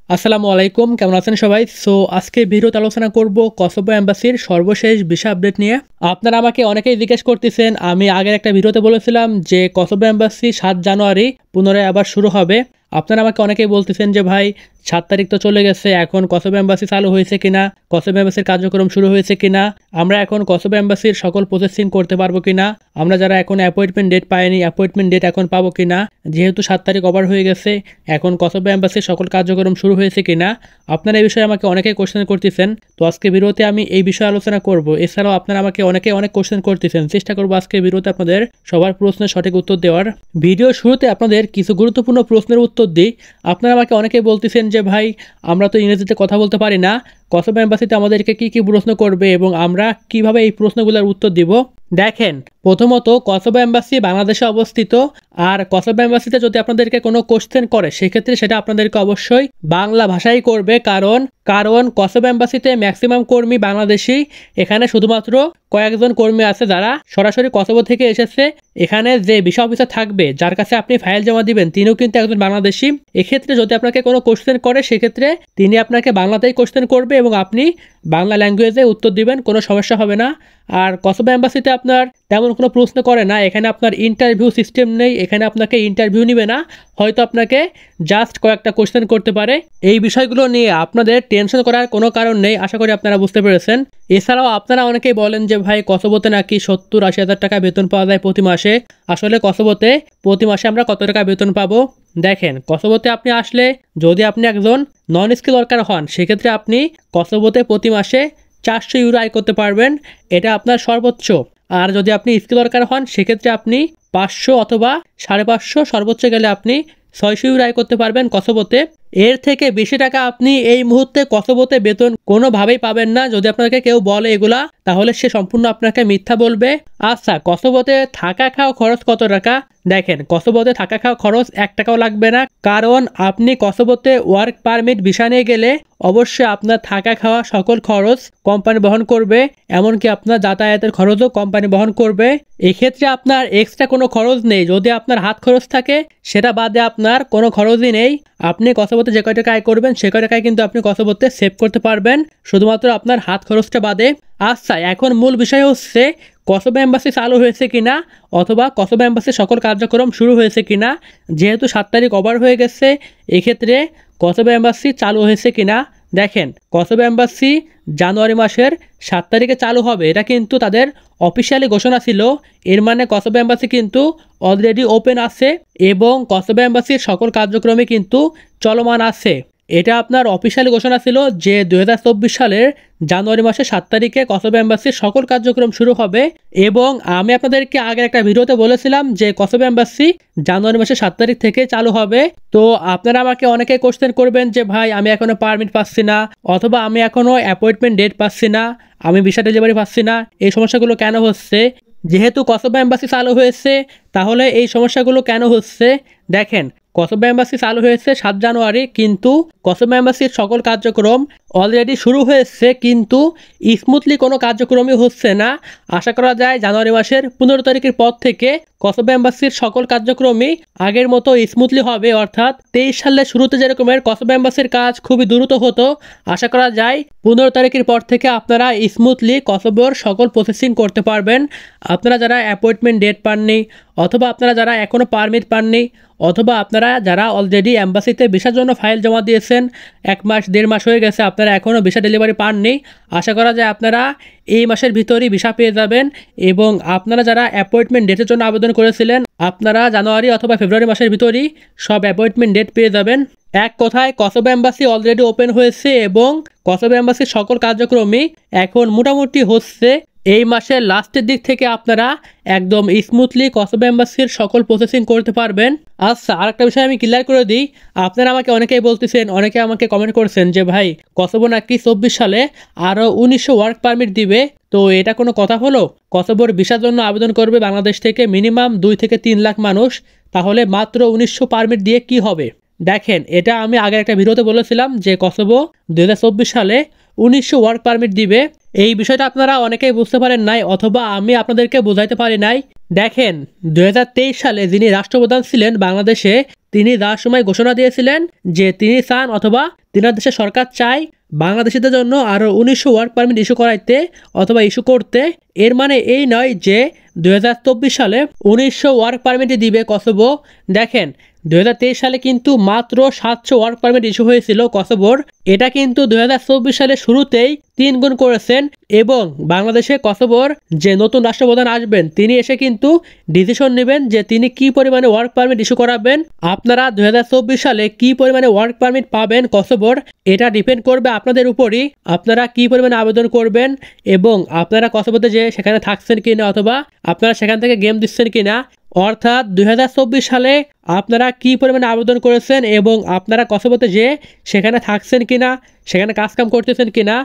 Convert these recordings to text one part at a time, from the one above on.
আসসালামু আলাইকুম, কেমন আছেন সবাই? আজকে ভিডিওতে আলোচনা করব কসোভো এম্বাসির সর্বশেষ ভিসা আপডেট নিয়ে। আপনারা আমাকে অনেকেই জিজ্ঞেস করতেছেন, আমি আগের একটা ভিডিওতে বলেছিলাম যে কসোভো এম্বাসি 7 জানুয়ারি পুনরায় আবার শুরু হবে। আপনারা আমাকে অনেকেই বলতেছেন যে ভাই 7 তারিখ তো চলে গেছে, এখন কসোভো এম্বাসি চালু হয়েছে কিনা, কসোভো এম্বাসির কার্যক্রম শুরু হয়েছে কিনা, আমরা এখন কসোভো এম্বাসির সকল প্রসেসিং করতে পারবো কিনা, আমরা যারা এখন অ্যাপয়েন্টমেন্ট ডেট পাইনি অ্যাপয়েন্টমেন্ট ডেট এখন পাবো কিনা, যেহেতু 7 তারিখ ওভার হয়ে গেছে এখন কসোভো এম্বাসির সকল কার্যক্রম শুরু হয়েছে কিনা, আপনারা এই বিষয়ে আমাকে অনেকেই কোশ্চেন করতেছেন। তো আজকে ভিডিওতে আমি এই বিষয়ে আলোচনা করব। এছাড়াও আপনারা আমাকে অনেক কোশ্চেন করতেছেন, চেষ্টা করবো আজকে ভিডিওতে আপনাদের সবার প্রশ্নের সঠিক উত্তর দেওয়ার। ভিডিও শুরুতে আপনাদের কিছু গুরুত্বপূর্ণ প্রশ্নের উত্তর দিই। আপনারা আমাকে অনেকেই বলতেছেন যে ভাই আমরা তো ইংরেজিতে কথা বলতে পারি না, কসোভো এম্বাসিতে আমাদেরকে কি প্রশ্ন করবে এবং আমরা কিভাবে এই প্রশ্নগুলোর উত্তর দিব। দেখেন, প্রথমত কসোভো এম্বাসি বাংলাদেশে অবস্থিত, আর কসোভো এম্বাসিতে যদি আপনাদেরকে কোনো কোশ্চেন করে সেক্ষেত্রে সেটা আপনাদেরকে অবশ্যই বাংলা ভাষায় করবে, কারণ কসোভো এম্বাসিতে ম্যাক্সিমাম কর্মী বাংলাদেশি। এখানে শুধুমাত্র কয়েকজন কর্মী আছে যারা সরাসরি কসোভো থেকে এসেছে। এখানে যে ভিসা অফিসার থাকবে, যার কাছে আপনি ফাইল জমা দিবেন, তিনিও কিন্তু একজন বাংলাদেশি। এক্ষেত্রে যদি আপনাকে কোনো কোশ্চেন করে সেক্ষেত্রে তিনি আপনাকে বাংলাতেই কোশ্চেন করবে এবং আপনি বাংলা ল্যাঙ্গুয়েজে উত্তর দিবেন, কোনো সমস্যা হবে না। আর কসোভো এম্বাসিতে আপনার তেমন কোনো প্রশ্ন করে না, এখানে আপনার ইন্টারভিউ সিস্টেম নেই, এখানে আপনাকে ইন্টারভিউ নেবে না, হয়তো আপনাকে জাস্ট কয়েকটা কোশ্চেন করতে পারে। এই বিষয়গুলো নিয়ে আপনাদের টেনশন করার কোনো কারণ নেই, আশা করি আপনারা বুঝতে পেরেছেন। এছাড়াও আপনারা অনেকেই বলেন যে ভাই কসোভোতে নাকি 70-80 হাজার টাকা বেতন পাওয়া যায় প্রতি মাসে। আসলে কসোভোতে প্রতি মাসে আমরা কত টাকা বেতন পাবো? দেখেন, কসোভোতে আপনি আসলে যদি আপনি একজন নন স্কিল ওয়ার্কার হন সেক্ষেত্রে আপনি কসোভোতে প্রতি মাসে 400 ইউরো আয় করতে পারবেন, এটা আপনার সর্বোচ্চ। আর যদি আপনি স্কিল ওয়ার্কার হন সেক্ষেত্রে আপনি 500 অথবা 550, সর্বোচ্চ গেলে আপনি 600 ইউরো আয় করতে পারবেন কসোভোতে। এর থেকে বেশি টাকা আপনি এই মুহূর্তে কসোভোতে বেতন কোনোভাবেই পাবেন না। যদি আপনাকে কেউ বলে এগুলা, তাহলে সে সম্পূর্ণ আপনাকে মিথ্যা বলবে। আচ্ছা, কসোভোতে থাকা খাওয়া খরচ কত টাকা? দেখেন, কসোভোতে থাকা খাওয়া খরচ 1 টাকাও লাগবে না, কারণ আপনি কসোভোতে ওয়ার্ক পারমিট ভিসা নিয়ে গেলে অবশ্যই আপনার থাকা খাওয়া সকল খরচ কোম্পানি বহন করবে, এমনকি আপনার যাতায়াতের খরচও কোম্পানি বহন করবে। এক্ষেত্রে আপনার এক্সট্রা কোনো খরচ নেই। যদি আপনার হাত খরচ থাকে সেটা বাদে আপনার কোনো খরচই নেই। আপনি কসোভোতে যে কয় টাকা আয় করবেন সে কয় টাকায় কিন্তু আপনি কসোভোতে সেভ করতে পারবেন, শুধুমাত্র আপনার হাত খরচটা বাদে। আচ্ছা, এখন মূল বিষয় হচ্ছে কসোভো এম্বাসি চালু হয়েছে কিনা অথবা কসোভো এম্বাসির সকল কার্যক্রম শুরু হয়েছে কিনা। যেহেতু 7 তারিখ ওভার হয়ে গেছে, এক্ষেত্রে কসোভো এম্বাসি চালু হয়েছে কিনা। দেখেন, কসোভো এম্বাসি জানুয়ারি মাসের 7 তারিখে চালু হবে, এটা কিন্তু তাদের অফিসিয়ালি ঘোষণা ছিল। এর মানে কসোভো এম্বাসি কিন্তু অলরেডি ওপেন আছে এবং কসোভো এম্বাসির সকল কার্যক্রমে কিন্তু চলমান আছে। এটা আপনার অফিসিয়ালি ঘোষণা ছিল যে 2024 সালের জানুয়ারি মাসের 7 তারিখে কসোভো এম্বাসির সকল কার্যক্রম শুরু হবে। এবং আমি আপনাদেরকে আগের একটা ভিডিওতে বলেছিলাম যে কসোভো এম্বাসি জানুয়ারি মাসের 7 তারিখ থেকে চালু হবে। তো আপনারা আমাকে অনেকে কোশ্চেন করবেন যে ভাই আমি এখনো পারমিট পাচ্ছি না, অথবা আমি এখনো অ্যাপয়েন্টমেন্ট ডেট পাচ্ছি না, আমি ভিসা ডেলিভারি পাচ্ছি না, এই সমস্যাগুলো কেন হচ্ছে? যেহেতু কসোভো এম্বাসি চালু হয়েছে তাহলে এই সমস্যাগুলো কেন হচ্ছে? দেখেন, কসোভো এম্বাসি চালু হয়েছে 7 জানুয়ারি, কিন্তু কসোভো এম্বাসির সকল কার্যক্রম অলরেডি শুরু হয়েছে, কিন্তু স্মুথলি কোনো কার্যক্রমই হচ্ছে না। আশা করা যায় জানুয়ারি মাসের 15 তারিখের পর থেকে কসোভো এম্বাসির সকল কার্যক্রমই আগের মতো স্মুথলি হবে, অর্থাৎ 23 সালের শুরুতে যেরকমের কসোভো এম্বাসির কাজ খুবই দ্রুত হতো, আশা করা যায় 15 তারিখের পর থেকে আপনারা স্মুথলি কসোভোর সকল প্রসেসিং করতে পারবেন। আপনারা যারা অ্যাপয়েন্টমেন্ট ডেট পাননি, অথবা আপনারা যারা এখনও পারমিট পাননি, অথবা আপনারা যারা অলরেডি অ্যাম্বাসিতে ভিসার জন্য ফাইল জমা দিয়েছেন, 1 মাস 1.5 মাস হয়ে গেছে, আপনারা এখনও ভিসা ডেলিভারি পাননি, আশা করা যায় আপনারা এই মাসের ভিতরেই ভিসা পেয়ে যাবেন। এবং আপনারা যারা অ্যাপয়েন্টমেন্ট ডেটের জন্য আবেদন করেছিলেন, আপনারা জানুয়ারি অথবা ফেব্রুয়ারি মাসের ভিতরেই সব অ্যাপয়েন্টমেন্ট ডেট পেয়ে যাবেন। এক কথায় কসোভো এম্বাসি অলরেডি ওপেন হয়েছে এবং কসোভো এম্বাসির সকল কার্যক্রমই এখন মোটামুটি হচ্ছে। এই মাসের লাস্টের দিক থেকে আপনারা একদম স্মুথলি কসোভো এম্বাসির সকল প্রসেসিং করতে পারবেন। আচ্ছা, আরেকটা বিষয় আমি ক্লিয়ার করে দিই। আপনারা আমাকে অনেকেই বলতেছেন, অনেকে আমাকে কমেন্ট করছেন যে ভাই কসোভো নাকি 24 সালে আরও 1900 ওয়ার্ক পারমিট দিবে। তো এটা কোনো কথা হলো? কসোভোর ভিসার জন্য আবেদন করবে বাংলাদেশ থেকে মিনিমাম 2 থেকে 3 লাখ মানুষ, তাহলে মাত্র 1900 পারমিট দিয়ে কি হবে? দেখেন, এটা আমি আগের একটা ভিডিওতে বলেছিলাম যে কসোভো 2024 সালে 1900 ওয়ার্ক পারমিট দিবে। এই বিষয়টা আপনারা অনেকেই বুঝতে পারেন নাই, অথবা আমি আপনাদেরকে বোঝাইতে পারি নাই। দেখেন, 2023 সালে যিনি রাষ্ট্রপ্রধান ছিলেন বাংলাদেশে, তিনি যাওয়ার সময় ঘোষণা দিয়েছিলেন যে তিনি চান অথবা তিনার দেশের সরকার চায় বাংলাদেশিদের জন্য আরও 1900 ওয়ার্ক পারমিট ইস্যু করাইতে অথবা ইস্যু করতে। এর মানে এই নয় যে 2024 সালে 1900 ওয়ার্ক পারমিটই দিবে কসোভো। দেখেন 2023 সালে কিন্তু মাত্র 700 ওয়ার্ক পারমিট ইস্যু হয়েছিল কসোভোর। এটা কিন্তু 2024 সালের শুরুতেই 3 গুণ করেছেন এবং বাংলাদেশে কসোভোর যে নতুন রাষ্ট্রপ্রধান আসবেন তিনি এসে কিন্তু ডিসিশন নেবেন যে তিনি কি পরিমাণে ওয়ার্ক পারমিট ইস্যু করাবেন। আপনারা 2024 সালে কি পরিমাণে ওয়ার্ক পারমিট পাবেন কসোভোর এটা ডিপেন্ড করবে আপনাদের উপরই। আপনারা কি পরিমাণে আবেদন করবেন এবং আপনারা কসোভোতে যে সেখানে থাকছেন কিনা অথবা আপনারা সেখান থেকে গেম দিচ্ছেন কিনা, অর্থাৎ 2024 সালে আপনারা কি পরিমাণে আবেদন করেছেন এবং আপনারা কসোভোতে যে সেখানে থাকছেন কিনা, সেখানে কাজকাম করতেছেন কিনা,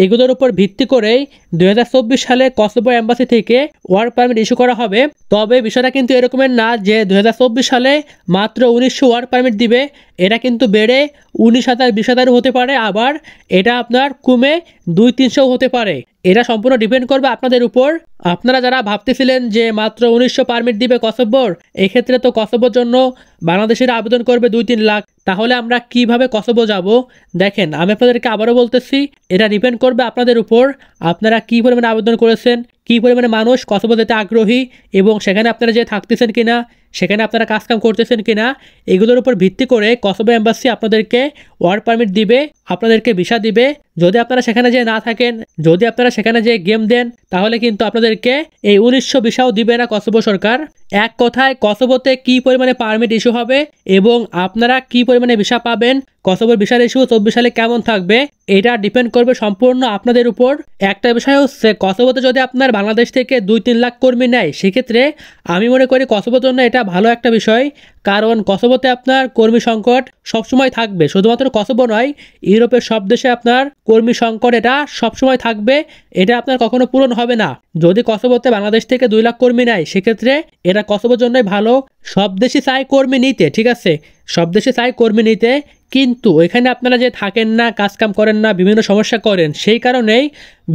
এগুলোর উপর ভিত্তি করেই 2024 সালে কসোভো এম্বাসি থেকে ওয়ার্ক পারমিট ইস্যু করা হবে। তবে বিষয়টা কিন্তু এরকমের না যে 2024 সালে মাত্র 1900 ওয়ার্ক পারমিট দিবে। এটা কিন্তু বেড়ে 19,000 20,000 হতে পারে, আবার এটা আপনার কমে 200-300 হতে পারে। এটা সম্পূর্ণ ডিপেন্ড করবে আপনাদের উপর। আপনারা যারা ভাবতেছিলেন যে মাত্র 1900 পারমিট দিবে কসোভোর, এক্ষেত্রে তো কসোভোর জন্য বাংলাদেশিরা আবেদন করবে 2-3 লাখ, তাহলে আমরা কিভাবে কসোভো যাব? দেখেন আমি আপনাদেরকে আবারও বলতেছি, এটা ডিপেন্ড করবে আপনাদের উপর। আপনারা কি পরিমাণে আবেদন করেছেন, কি পরিমাণে মানুষ কসোভো যেতে আগ্রহী এবং সেখানে আপনারা যে থাকতেছেন কিনা, সেখানে আপনারা কাজকাম করতেছেন কিনা, এগুলোর উপর ভিত্তি করে কসোভো এম্বাসি আপনাদেরকে ওয়ার্ক পারমিট দিবে, আপনাদেরকে ভিসা দিবে। যদি আপনারা সেখানে যে না থাকেন, যদি আপনারা সেখানে যে গেম দেন, তাহলে কিন্তু আপনাদেরকে এই 1900 ভিসাও দিবে না কসোভো সরকার। এক কথায় কসোভোতে কি পরিমাণে পারমিট ইস্যু হবে এবং আপনারা কি পরিমাণে ভিসা পাবেন, কসোভোর ভিসার ইস্যু 24 সালে কেমন থাকবে, এটা ডিপেন্ড করবে সম্পূর্ণ আপনাদের উপর। একটা বিষয় হচ্ছে কসোভোতে যদি আপনার বাংলাদেশ থেকে 2-3 লাখ কর্মী নেয়, সেক্ষেত্রে আমি মনে করি কসোভোর জন্য এটা ভালো একটা বিষয়, কারণ কসোভোতে আপনার কর্মী সংকট সবসময় থাকবে। শুধুমাত্র কসোভো নয়, ইউরোপের সব দেশে আপনার কর্মী সংকট এটা সবসময় থাকবে, এটা আপনার কখনো পূরণ হবে না। যদি কসোভোতে বাংলাদেশ থেকে 2 লাখ কর্মী নেয়, সেক্ষেত্রে এটা কসোভোর জন্যই ভালো। সব দেশই চায় কর্মী নিতে, ঠিক আছে, সব দেশে চায় কর্মী নিতে, কিন্তু এখানে আপনারা যে থাকেন না, কাজকাম করেন না, বিভিন্ন সমস্যা করেন, সেই কারণেই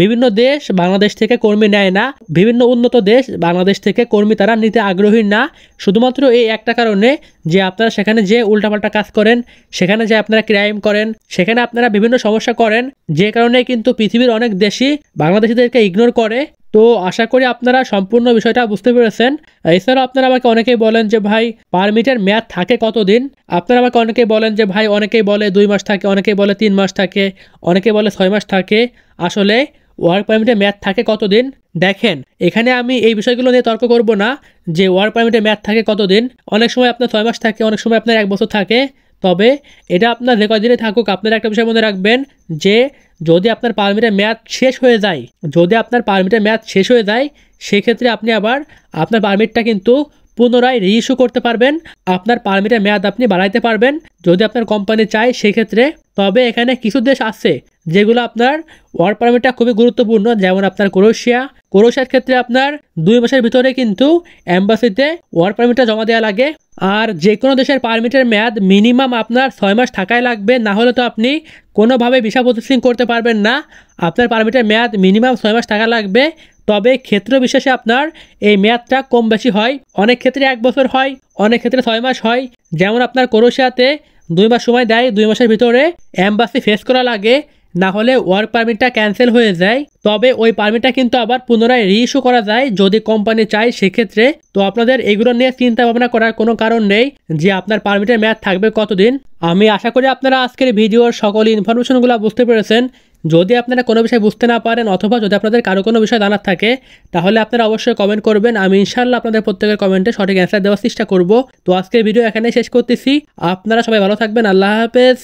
বিভিন্ন দেশ বাংলাদেশ থেকে কর্মী নেয় না। বিভিন্ন উন্নত দেশ বাংলাদেশ থেকে কর্মী তারা নিতে আগ্রহী না, শুধুমাত্র এই একটা কারণে যে আপনারা সেখানে যে উল্টাপাল্টা কাজ করেন, সেখানে যে আপনারা ক্রাইম করেন, সেখানে আপনারা বিভিন্ন সমস্যা করেন, যে কারণে কিন্তু পৃথিবীর অনেক দেশই বাংলাদেশিদেরকে ইগনোর করে। তো আশা করি আপনারা সম্পূর্ণ বিষয়টা বুঝতে পেরেছেন। এছাড়াও আপনারা আমাকে অনেকেই বলেন যে ভাই পারমিটের মেয়াদ থাকে কতদিন। আপনারা আমাকে অনেকেই বলেন যে ভাই, অনেকেই বলে 2 মাস থাকে, অনেকেই বলে 3 মাস থাকে, অনেকে বলে 6 মাস থাকে। আসলে ওয়ার্ক পারমিটের মেয়াদ থাকে কতদিন? দেখেন এখানে আমি এই বিষয়গুলো নিয়ে তর্ক করব না যে ওয়ার্ক পারমিটের মেয়াদ থাকে কতদিন। অনেক সময় আপনার 6 মাস থাকে, অনেক সময় আপনার 1 বছর থাকে। তবে এটা আপনার যে কদিনে থাকুক, আপনারা একটা বিষয় মনে রাখবেন যে যদি আপনার পারমিটের মেয়াদ শেষ হয়ে যায়, যদি আপনার পারমিটের মেয়াদ শেষ হয়ে যায়, সেক্ষেত্রে আপনি আবার আপনার পারমিটটা কিন্তু পুনরায় রিইস্যু করতে পারবেন। আপনার পারমিটের মেয়াদ আপনি বাড়াইতে পারবেন যদি আপনার কোম্পানি চায় সেক্ষেত্রে। তবে এখানে কিছু দেশ আছে যেগুলো আপনার ওয়ার্ক পারমিটটা খুবই গুরুত্বপূর্ণ, যেমন আপনার ক্রোয়েশিয়ার ক্ষেত্রে আপনার 2 মাসের ভিতরে কিন্তু এম্বাসিতে ওয়ার্ক পারমিটটা জমা দেওয়া লাগে। আর যে কোনো দেশের পারমিটের মেয়াদ মিনিমাম আপনার 6 মাস থাকাই লাগবে, না হলে তো আপনি কোনোভাবে ভিসা প্রসেসিং করতে পারবেন না। আপনার পারমিটের মেয়াদ মিনিমাম 6 মাস থাকা লাগবে। তবে ক্ষেত্র বিশেষে আপনার এই মেয়াদটা কম বেশি হয়, অনেক ক্ষেত্রে 1 বছর হয়, অনেক ক্ষেত্রে 6 মাস হয়। যেমন আপনার ক্রোয়েশিয়াতে 2 মাস সময় দেয়, 2 মাসের ভিতরে এম্বাসি ফেস করা লাগে, না হলে ওয়ার্ক পারমিটটা ক্যান্সেল হয়ে যায়। তবে ওই পারমিটটা কিন্তু আবার পুনরায় রিইস্যু করা যায় যদি কোম্পানি চায় সেক্ষেত্রে। তো আপনাদের এগুলো নিয়ে চিন্তা ভাবনা করার কোনো কারণ নেই যে আপনার পারমিটের মেয়াদ থাকবে কতদিন। আমি আশা করি আপনারা আজকের ভিডিওর সকল ইনফরমেশনগুলো বুঝতে পেরেছেন। যদি আপনারা কোনো বিষয় বুঝতে না পারেন অথবা যদি আপনাদের কারো কোনো বিষয় জানার থাকে, তাহলে আপনারা অবশ্যই কমেন্ট করবেন। আমি ইনশাআল্লাহ আপনাদের প্রত্যেকের কমেন্টে সঠিক অ্যান্সার দেওয়ার চেষ্টা করব। তো আজকের ভিডিও এখানে শেষ করতেছি। আপনারা সবাই ভালো থাকবেন। আল্লাহ হাফেজ।